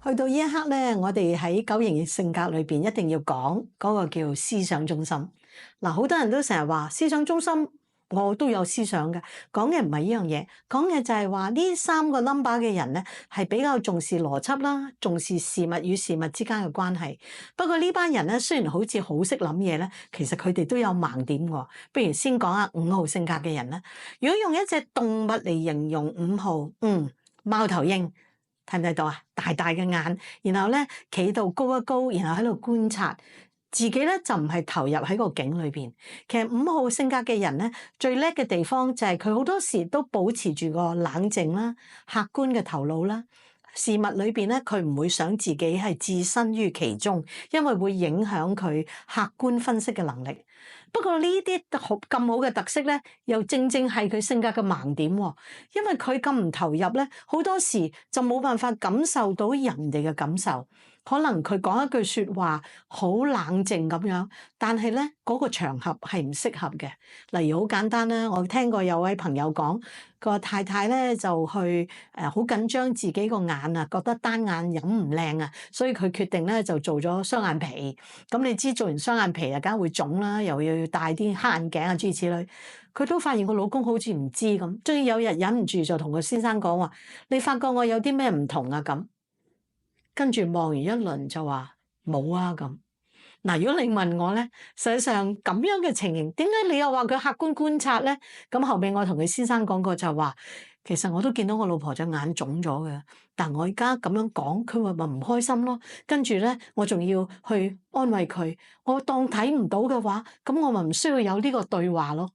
去到呢一刻咧，我哋喺九型性格裏邊一定要講嗰個叫思想中心。嗱，好多人都成日話思想中心，我都有思想嘅。講嘅唔係呢樣嘢，講嘅就係話呢三個 number 嘅人咧，係比較重視邏輯啦，重視事物與事物之間嘅關係。不過呢班人咧，雖然好似好識諗嘢咧，其實佢哋都有盲點喎。不如先講下5號性格嘅人啦。如果用一隻動物嚟形容5號，貓頭鷹。睇唔睇到啊？大大嘅眼，然後咧企到高一高，然後喺度觀察自己咧，就唔係投入喺個境裏邊。其實5號性格嘅人咧，最叻嘅地方就係佢好多時都保持住個冷靜啦、客觀嘅頭腦啦。事物裏邊咧，佢唔會想自己係置身於其中，因為會影響佢客觀分析嘅能力。不過呢啲咁好嘅特色咧，又正正係佢性格嘅盲點喎。因為佢咁唔投入咧，好多時就冇辦法感受到人哋嘅感受。可能佢講一句説話好冷靜咁樣，但係咧嗰個場合係唔適合嘅。例如好簡單啦，我聽過有位朋友講，個太太咧就去好緊張自己個眼啊，覺得單眼影唔靚啊，所以佢決定咧就做咗雙眼皮。咁你知做完雙眼皮啊，梗係會腫啦，又要戴啲黑眼鏡啊，諸如此類。佢都發現個老公好似唔知咁，終於有日忍唔住就同個先生講話：你發覺我有啲咩唔同啊？咁跟住望完一輪就話冇啊咁。嗱，如果你問我咧，實際上咁樣嘅情形，點解你又話佢客觀觀察咧？咁後尾我同佢先生講過就話，其實我都見到我老婆隻眼腫咗嘅，但我而家咁樣講，佢咪唔開心咯。跟住咧，我仲要去安慰佢，我當睇唔到嘅話，咁我咪唔需要有呢個對話咯。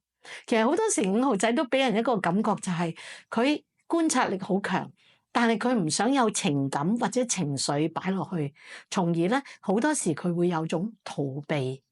其實好多時5號仔都俾人一個感覺就係佢觀察力好強。但係佢唔想有情感或者情緒擺落去，從而咧好多時佢會有種逃避。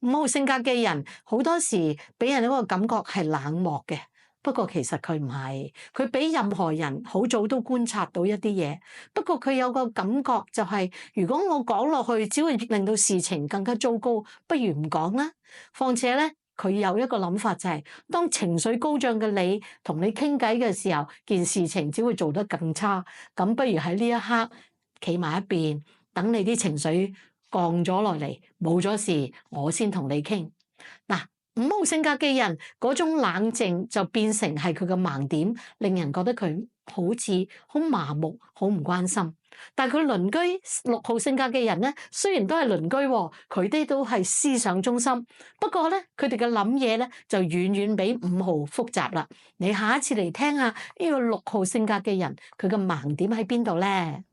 5號性格嘅人好多時俾人一個感覺係冷漠嘅，不過其實佢唔係，佢比任何人好早都觀察到一啲嘢。不過佢有個感覺就係，如果我講落去，只會令到事情更加糟糕，不如唔講啦。況且咧，佢有一個諗法就係，當情緒高漲嘅你同你傾偈嘅時候，件事情只會做得更差。咁不如喺呢一刻企埋一邊，等你啲情緒降咗落嚟，冇咗事，我先同你傾。嗱，5號性格嘅人嗰種冷靜就變成係佢嘅盲點，令人覺得佢好似好麻木、好唔關心。但係佢鄰居6號性格嘅人咧，雖然都係鄰居喎，佢哋都係思想中心。不過咧，佢哋嘅諗嘢咧就遠遠比5號複雜啦。你下一次嚟聽下呢個6號性格嘅人，佢嘅盲點喺邊度咧？